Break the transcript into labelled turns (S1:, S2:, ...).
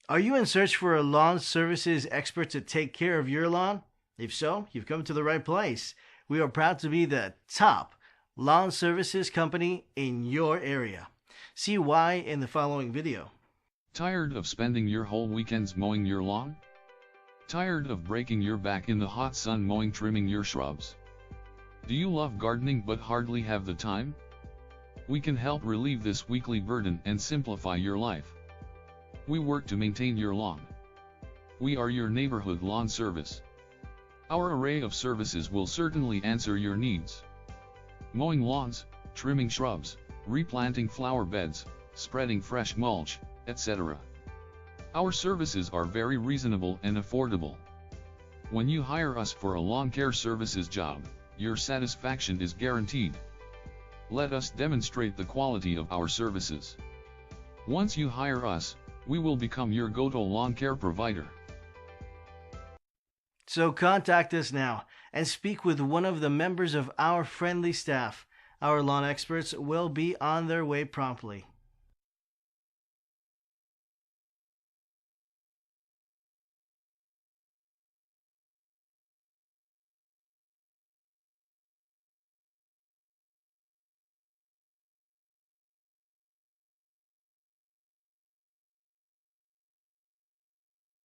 S1: Are you in search for a lawn services expert to take care of your lawn? If so, you've come to the right place. We are proud to be the top lawn services company in your area. See why in the following video.
S2: Tired of spending your whole weekends mowing your lawn? Tired of breaking your back in the hot sun trimming your shrubs? Do you love gardening but hardly have the time? We can help relieve this weekly burden and simplify your life. We work to maintain your lawn. We are your neighborhood lawn service. Our array of services will certainly answer your needs. Mowing lawns, trimming shrubs, replanting flower beds, spreading fresh mulch, etc. Our services are very reasonable and affordable. When you hire us for a lawn care services job, your satisfaction is guaranteed. Let us demonstrate the quality of our services. Once you hire us, we will become your go-to lawn care provider.
S1: So contact us now and speak with one of the members of our friendly staff. Our lawn experts will be on their way promptly.